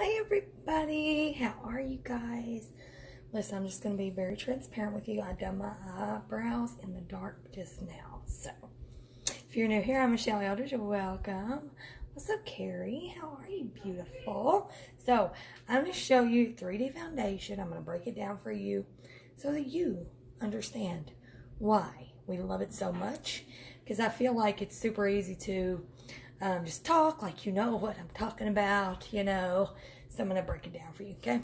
Hi everybody, how are you guys? Listen, I'm just going to be very transparent with you. I done my eyebrows in the dark just now. So, if you're new here, I'm Michelle Eldridge. Welcome. What's up, Carrie? How are you, beautiful? So, I'm going to show you 3D foundation. I'm going to break it down for you so that you understand why we love it so much. Because I feel like it's super easy to just talk like you know what I'm talking about, you know. So I'm going to break it down for you, okay?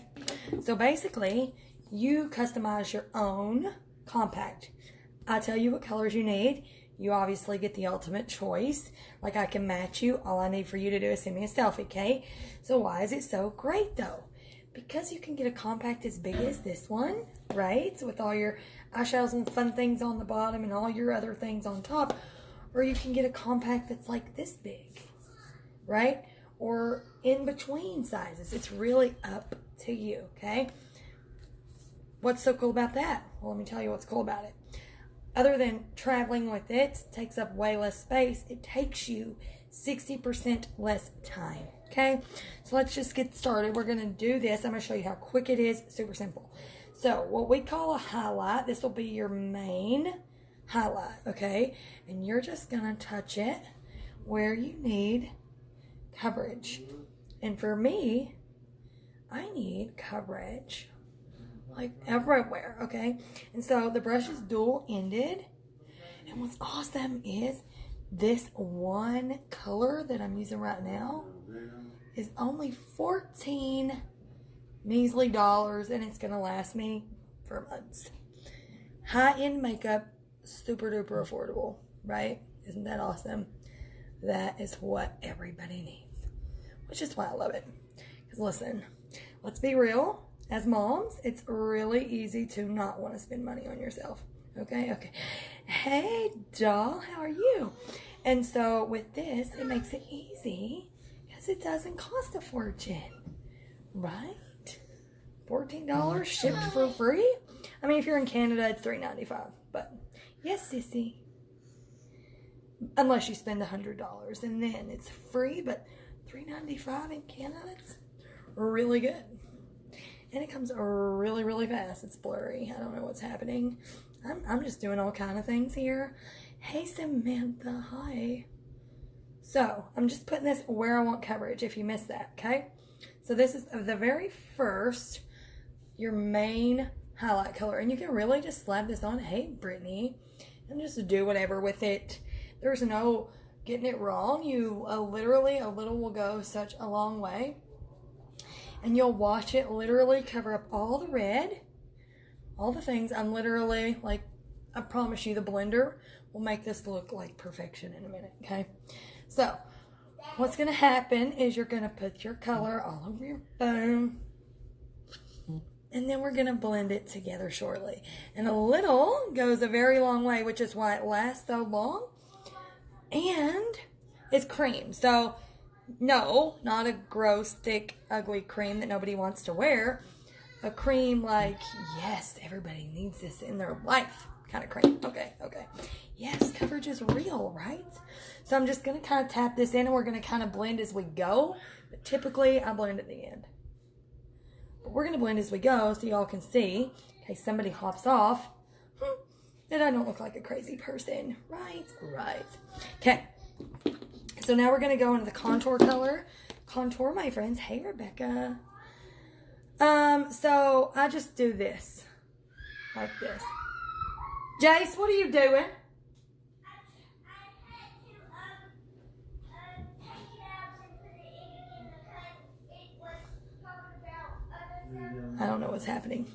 So basically, you customize your own compact. I tell you what colors you need. You obviously get the ultimate choice. Like, I can match you. All I need for you to do is send me a selfie, okay? So why is it so great, though? Because you can get a compact as big as this one, right? So with all your eyeshadows and fun things on the bottom and all your other things on top. Or you can get a compact that's like this big, right? Or in between sizes. It's really up to you, okay? What's so cool about that? Well, let me tell you what's cool about it. Other than traveling with it, takes up way less space, it takes you 60% less time, okay? So let's just get started. We're going to do this. I'm going to show you how quick it is. Super simple. So what we call a highlight, this will be your main highlight, okay? And you're just going to touch it where you need coverage. And for me, I need coverage like everywhere, okay? And so the brush is dual-ended. And what's awesome is this one color that I'm using right now is only 14 measly dollars, and it's going to last me for months. High-end makeup, super duper affordable, right? Isn't that awesome? That is what everybody needs, which is why I love it. Because listen, let's be real. As moms, it's really easy to not want to spend money on yourself. Okay. Hey, doll, how are you? And so with this, it makes it easy because it doesn't cost a fortune, right? $14 shipped for free. I mean, if you're in Canada, it's $3.95. But yes, sissy. Unless you spend $100, and then it's free. But $3.95 in Canada, it's really good. And it comes really, really fast. It's blurry. I don't know what's happening. I'm just doing all kind of things here. Hey, Samantha. Hi. So, I'm just putting this where I want coverage, if you missed that, okay? So, this is the very first, your main highlight color. And you can really just slap this on. Hey, Brittany. And just do whatever with it. There's no getting it wrong. You literally, a little will go such a long way. And you'll watch it literally cover up all the red, all the things. I'm literally, like, I promise you, the blender will make this look like perfection in a minute, okay? So, what's going to happen is you're going to put your color all over your phone. And then we're going to blend it together shortly. And a little goes a very long way, which is why it lasts so long. And it's cream. So, no, not a gross, thick, ugly cream that nobody wants to wear. A cream like, yes, everybody needs this in their life kind of cream. Okay. Yes, coverage is real, right? So I'm just going to kind of tap this in, and we're going to kind of blend as we go. But typically, I blend at the end. But we're going to blend as we go so y'all can see, in case somebody hops off, that I don't look like a crazy person. Right. Okay. So now we're going to go into the contour color. Contour, my friends. Hey, Rebecca. So I just do this. Like this. Jace, what are you doing? I don't know what's happening.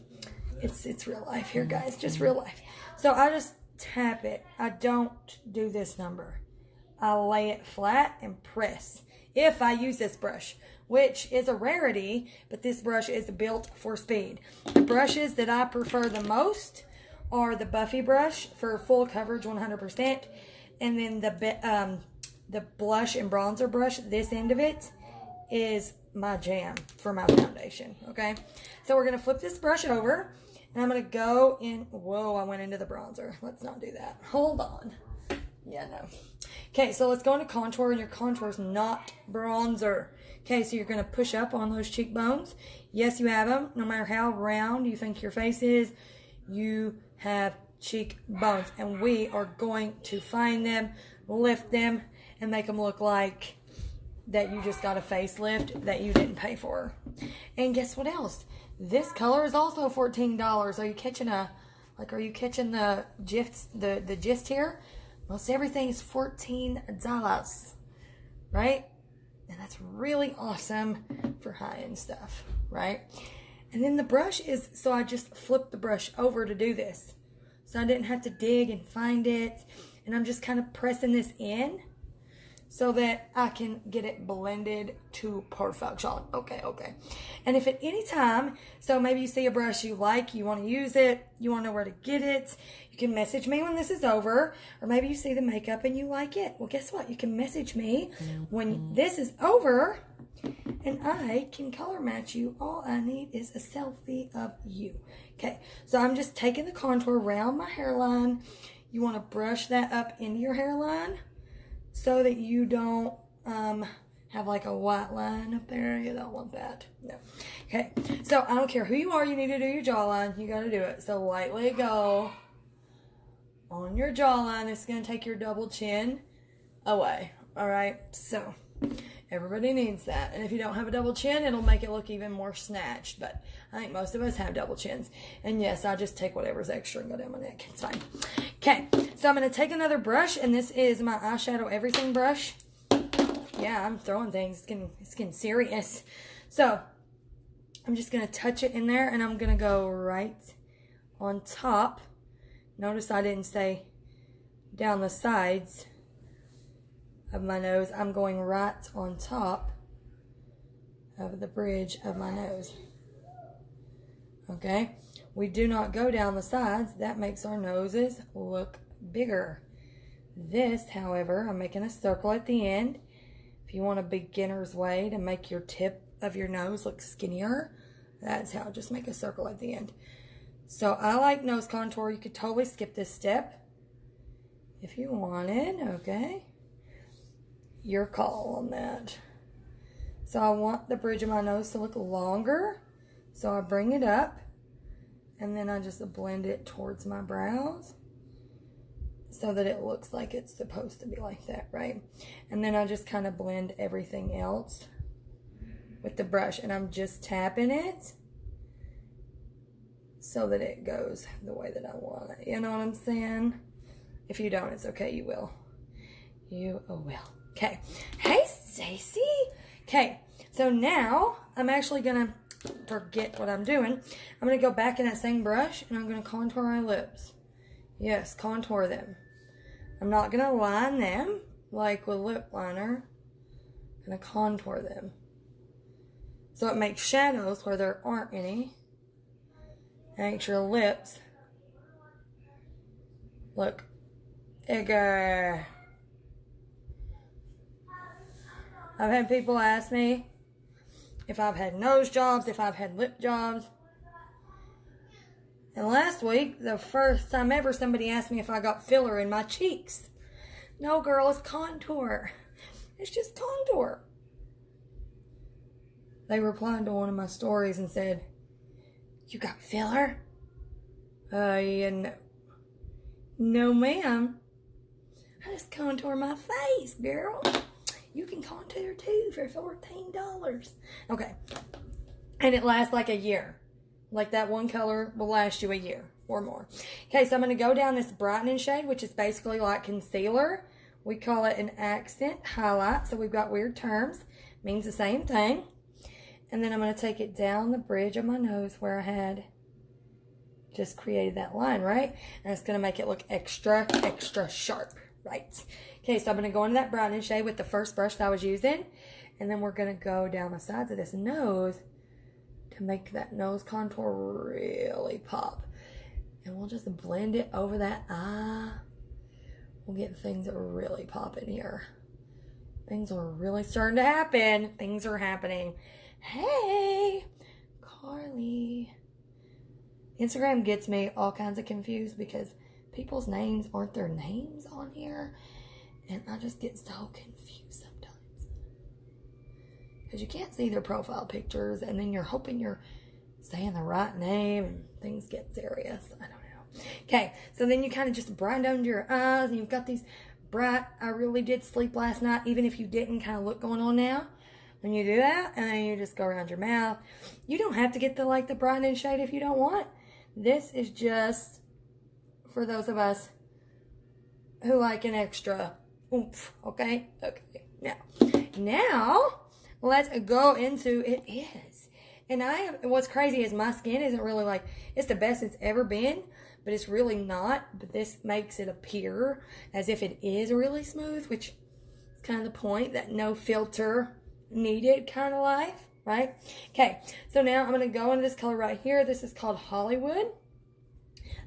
It's real life here, guys. Just real life. So I just tap it. I don't do this number. I lay it flat and press. If I use this brush, which is a rarity, but this brush is built for speed. The brushes that I prefer the most are the Buffy brush for full coverage 100%. And then the blush and bronzer brush, this end of it, is my jam for my foundation, okay? So we're going to flip this brush over, and I'm going to go in. Whoa, I went into the bronzer. Let's not do that. Hold on. Yeah, no. Okay, so let's go into contour, and your contour is not bronzer. Okay, so you're going to push up on those cheekbones. Yes, you have them. No matter how round you think your face is, you have cheekbones. And we are going to find them, lift them, and make them look like that you just got a facelift that you didn't pay for. And guess what else? This color is also $14. Are you catching the gist here? Most everything is $14, right? And that's really awesome for high-end stuff, right? And then the brush is, so I just flipped the brush over to do this. So I didn't have to dig and find it. And I'm just kind of pressing this in so that I can get it blended to perfection. Okay. And if at any time, so maybe you see a brush you like, you want to use it, you want to know where to get it, you can message me when this is over. Or maybe you see the makeup and you like it. Well, guess what? You can message me when this is over, and I can color match you. All I need is a selfie of you. Okay, so I'm just taking the contour around my hairline. You want to brush that up into your hairline so that you don't have like a white line up there. You don't want that. No. Okay, so I don't care who you are, you need to do your jawline. You got to do it. So lightly go on your jawline. It's going to take your double chin away. All right, so everybody needs that. And if you don't have a double chin, it'll make it look even more snatched. But I think most of us have double chins. And yes, I just take whatever's extra and go down my neck. It's fine. Okay, so I'm going to take another brush. And this is my eyeshadow everything brush. Yeah, I'm throwing things. It's getting serious. So I'm just going to touch it in there. And I'm going to go right on top. Notice I didn't say down the sides of my nose. I'm going right on top of the bridge of my nose. Okay, we do not go down the sides. That makes our noses look bigger. This, however, I'm making a circle at the end. If you want a beginner's way to make your tip of your nose look skinnier, that's how. Just make a circle at the end. So I like nose contour. You could totally skip this step if you wanted, okay? Your call on that. So I want the bridge of my nose to look longer. So I bring it up and then I just blend it towards my brows so that it looks like it's supposed to be like that, right? And then I just kind of blend everything else with the brush, and I'm just tapping it so that it goes the way that I want it. You know what I'm saying? If you don't, it's okay. You will. You will. Okay. Hey, Stacy. Okay. So now I'm actually going to forget what I'm doing. I'm going to go back in that same brush and I'm going to contour my lips. Yes, contour them. I'm not going to line them like with lip liner. I'm going to contour them. So it makes shadows where there aren't any. And makes your lips look bigger. I've had people ask me if I've had nose jobs, if I've had lip jobs. And last week, the first time ever, somebody asked me if I got filler in my cheeks. No, girl, it's contour. It's just contour. They replied to one of my stories and said, "You got filler?" Yeah, no. No, ma'am. I just contour my face, girl. You can contour too for $14. Okay. And it lasts like a year. Like that one color will last you a year or more. Okay, so I'm going to go down this brightening shade, which is basically like concealer. We call it an accent highlight. So we've got weird terms. Means the same thing. And then I'm going to take it down the bridge of my nose where I had just created that line, right? And it's going to make it look extra, extra sharp, right? Okay, so I'm going to go into that brightening shade with the first brush that I was using. And then we're going to go down the sides of this nose to make that nose contour really pop. And we'll just blend it over that eye. We'll get things really popping here. Things are really starting to happen. Things are happening. Hey, Carly. Instagram gets me all kinds of confused because people's names aren't their names on here. And I just get so confused sometimes. because you can't see their profile pictures, and then you're hoping you're saying the right name and things get serious. I don't know. Okay, so then you kind of just brighten under your eyes, and you've got these bright, I really did sleep last night, even if you didn't kind of look going on now. When you do that, and then you just go around your mouth. You don't have to get the brightening shade if you don't want. This is just for those of us who like an extra oomph, okay? Okay, now, let's go into it is. And what's crazy is my skin isn't really like, it's the best it's ever been, but it's really not. But this makes it appear as if it is really smooth, which is kind of the point, that no filter needed kind of life, right? Okay, so now I'm going to go into this color right here. This is called Hollywood.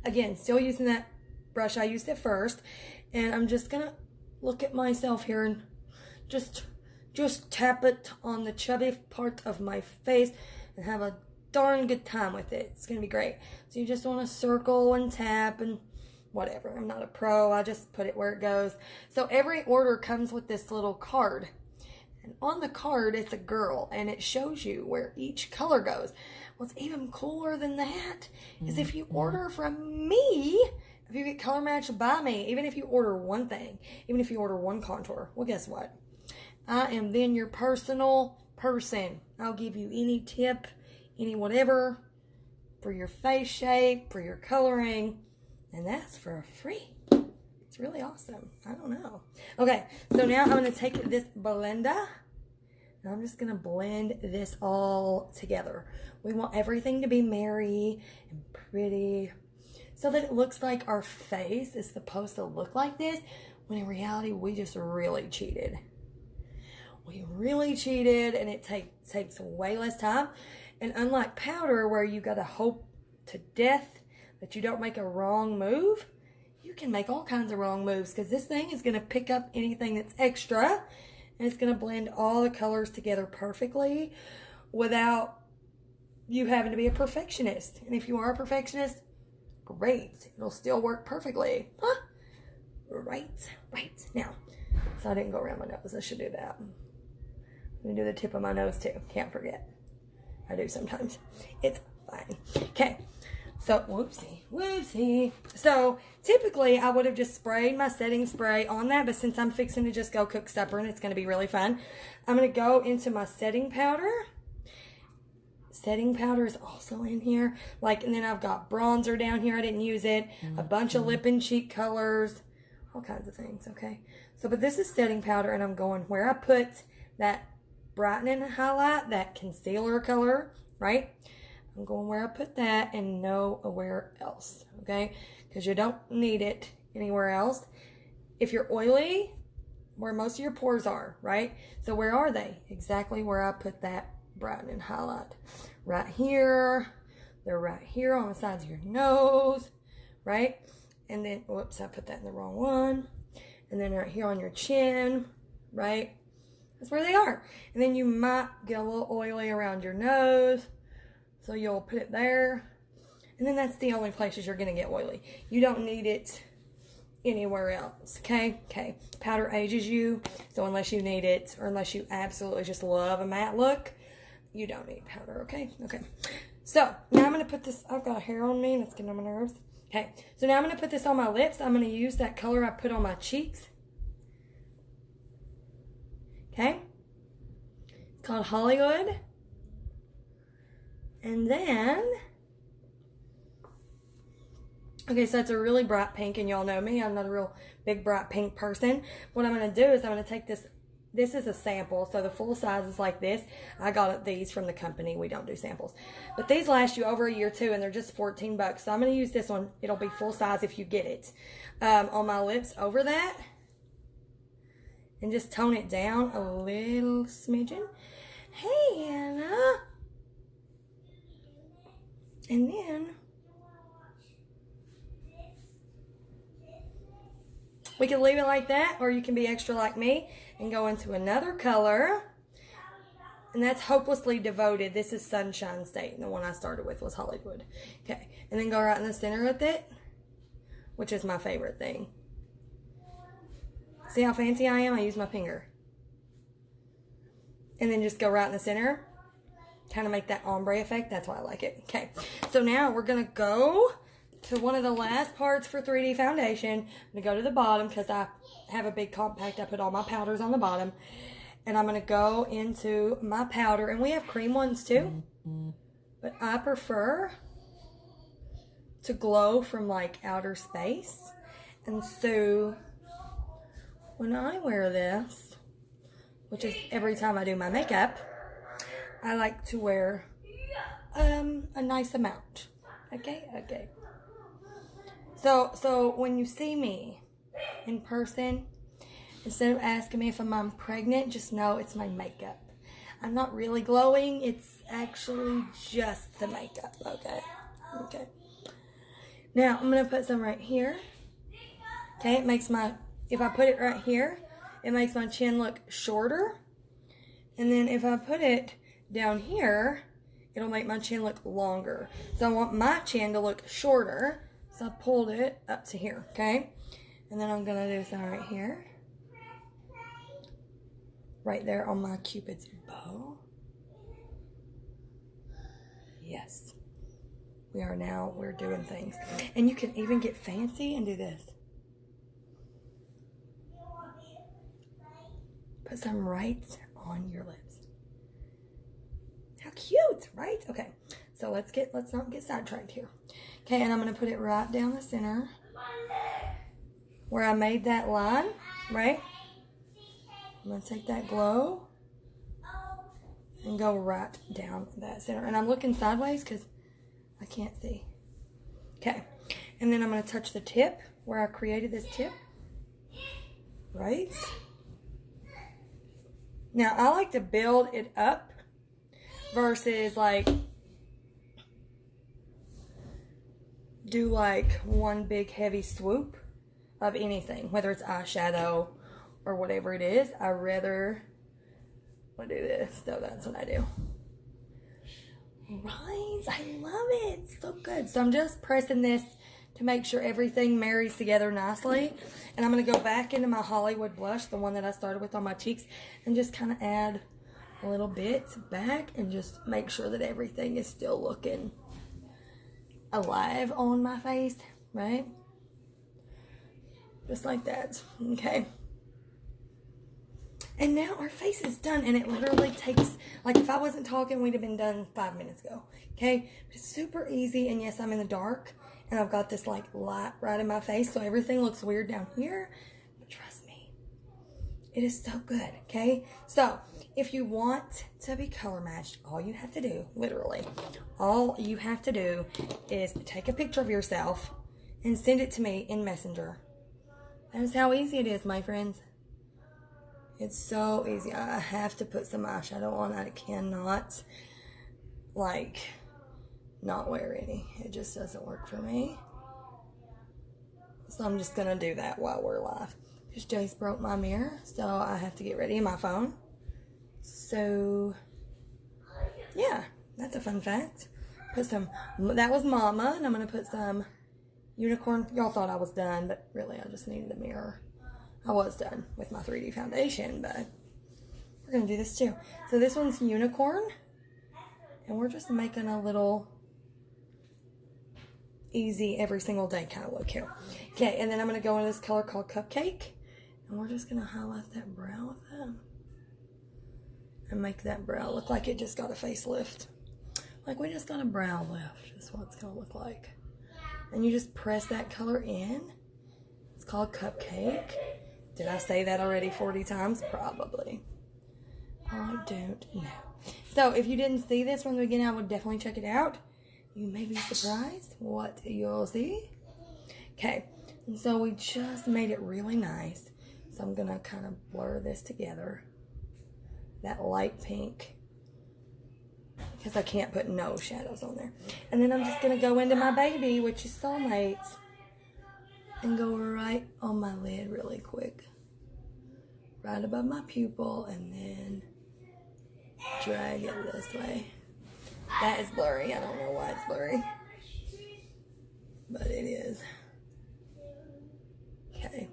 Again, still using that brush I used at first. And I'm just going to look at myself here and just tap it on the chubby part of my face and have a darn good time with it. It's going to be great. So you just want to circle and tap and whatever. I'm not a pro. I just put it where it goes. So every order comes with this little card. And on the card, it's a girl, and it shows you where each color goes. What's even cooler than that is if you order from me, if you get color matched by me, even if you order one thing, even if you order one contour, well, guess what? I am then your personal person. I'll give you any tip, any whatever, for your face shape, for your coloring, and that's for free. It's really awesome. I don't know. Okay, so now I'm going to take this blender, and I'm just going to blend this all together. We want everything to be merry and pretty so that it looks like our face is supposed to look like this, when in reality, we just really cheated. We really cheated, and it takes way less time. And unlike powder, where you got to hope to death that you don't make a wrong move, you can make all kinds of wrong moves, because this thing is going to pick up anything that's extra, and it's going to blend all the colors together perfectly without you having to be a perfectionist. And if you are a perfectionist, great. It'll still work perfectly. Huh? Right. Now, so I didn't go around my nose. I should do that. I'm going to do the tip of my nose too. Can't forget. I do sometimes. It's fine. Okay. So, whoopsie. So, typically, I would have just sprayed my setting spray on that, but since I'm fixing to just go cook supper and it's going to be really fun, I'm going to go into my setting powder. Setting powder is also in here. And then I've got bronzer down here. I didn't use it. A bunch of lip and cheek colors. All kinds of things, okay? So, but this is setting powder, and I'm going where I put that brightening highlight, that concealer color, right? I'm going where I put that and nowhere else, okay? Because you don't need it anywhere else. If you're oily, where most of your pores are, right? So where are they? Exactly where I put that brightening highlight. Right here. They're right here on the sides of your nose, right? And then, whoops, I put that in the wrong one. And then right here on your chin, right? That's where they are. And then you might get a little oily around your nose. So you'll put it there. And then that's the only places you're going to get oily. You don't need it anywhere else. Okay? Okay. Powder ages you. So unless you need it, or unless you absolutely just love a matte look, you don't need powder. Okay? Okay. So now I'm going to put this, I've got hair on me and it's getting on my nerves. Okay. So now I'm going to put this on my lips. I'm going to use that color I put on my cheeks. Okay? It's called Hollywood. And then, okay, so it's a really bright pink, and y'all know me. I'm not a real big bright pink person. What I'm going to do is I'm going to take this. This is a sample, so the full size is like this. I got these from the company. We don't do samples. But these last you over a year, too, and they're just $14. So I'm going to use this one. It'll be full size if you get it. On my lips over that. And just tone it down a little smidgen. Hey, Anna. And then we can leave it like that, or you can be extra like me and go into another color. And that's Hopelessly Devoted. This is Sunshine State. And the one I started with was Hollywood. Okay. And then go right in the center with it, which is my favorite thing. See how fancy I am? I use my finger. and then just go right in the center. Kind of make that ombre effect. That's why I like it. Okay, so now we're going to go to one of the last parts for 3D foundation. I'm going to go to the bottom because I have a big compact. I put all my powders on the bottom. And I'm going to go into my powder. And we have cream ones too. But I prefer to glow from like outer space. And so when I wear this, which is every time I do my makeup, I like to wear a nice amount. Okay. So when you see me in person, instead of asking me if I'm pregnant, just know it's my makeup. I'm not really glowing. It's actually just the makeup. Okay. Now I'm gonna put some right here. Okay, if I put it right here, it makes my chin look shorter. And then if I put it down here, it'll make my chin look longer. So I want my chin to look shorter. So I pulled it up to here, okay? And then I'm gonna do some right here. Right there on my Cupid's bow. Yes. We're doing things. And you can even get fancy and do this. Put some right on your lips. How cute, right? Okay, so let's not get sidetracked here. Okay, and I'm gonna put it right down the center where I made that line, right? I'm gonna take that glow and go right down that center. And I'm looking sideways because I can't see. Okay, and then I'm gonna touch the tip where I created this tip, right? Now, I like to build it up versus like do like one big heavy swoop of anything, whether it's eyeshadow or whatever it is. I rather do this, so that's what I do. Right, I love it, so good. So I'm just pressing this to make sure everything marries together nicely. And I'm gonna go back into my Hollywood blush, the one that I started with on my cheeks, and just kind of add a little bit back and just make sure that everything is still looking alive on my face, right? Just like that, okay. And now our face is done, and it literally takes, like if I wasn't talking, we'd have been done 5 minutes ago, okay? It's super easy, and yes, I'm in the dark, and I've got this like light right in my face, so everything looks weird down here, but trust me, it is so good, okay? So, if you want to be color matched, all you have to do, literally, all you have to do is take a picture of yourself and send it to me in Messenger. That is how easy it is, my friends. It's so easy. I have to put some eyeshadow on. I cannot, like, not wear any. It just doesn't work for me. So I'm just going to do that while we're live. Because Jace broke my mirror, so I have to get ready in my phone. So, yeah, that's a fun fact. That was Mama, and I'm going to put some unicorn. Y'all thought I was done, but really I just needed a mirror. I was done with my 3D foundation, but we're going to do this too. So this one's unicorn, and we're just making a little easy every single day kind of look here. Okay, and then I'm going to go into this color called Cupcake, and we're just going to highlight that brow with that and make that brow look like it just got a facelift. Like we just got a brow lift is what it's going to look like. And you just press that color in. It's called Cupcake. Did I say that already 40 times? Probably. I don't know. So if you didn't see this from the beginning, I would definitely check it out. You may be surprised what you'll see. Okay, and so we just made it really nice. So I'm going to kind of blur this together. That light pink. Because I can't put no shadows on there. And then I'm just going to go into my baby, which is Soulmates. And go right on my lid really quick. Right above my pupil, and then drag it this way. That is blurry. I don't know why it's blurry. But it is. Okay.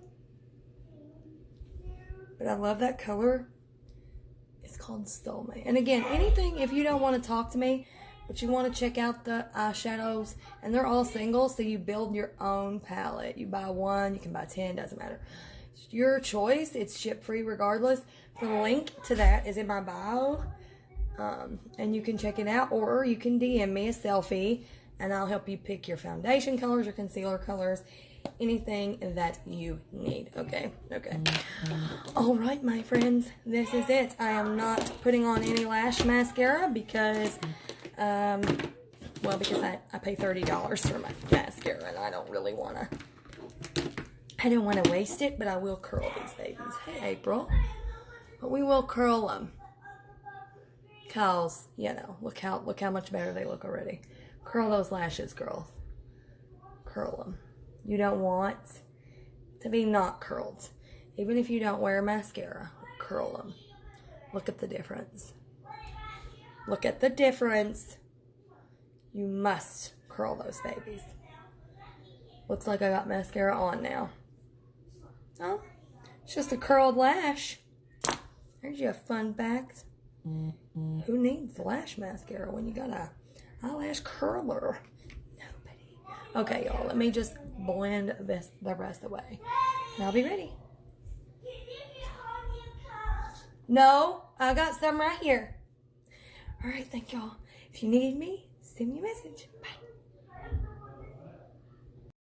But I love that color. It's called Soulmate. And again, anything, if you don't want to talk to me, but you want to check out the eyeshadows, and they're all single, so you build your own palette. You buy one, you can buy 10, doesn't matter. It's your choice. It's ship free regardless. The link to that is in my bio, and you can check it out, or you can DM me a selfie, and I'll help you pick your foundation colors, your concealer colors, anything that you need. Okay. All right, my friends, this is it. I am not putting on any lash mascara because because I pay $30 for my mascara, and I don't really want to waste it, but I will curl these babies. Hey, April. But we will curl them. Cause, look how much better they look already. Curl those lashes, girls. Curl them. You don't want to be not curled. Even if you don't wear mascara, curl them. Look at the difference. Look at the difference. You must curl those babies. Looks like I got mascara on now. Oh, it's just a curled lash. There's your fun fact. Who needs lash mascara when you got a eyelash curler? Nobody. Okay, y'all, let me just blend the rest away, and I'll be ready. No, I got some right here. All right, thank y'all. If you need me, send me a message. Bye.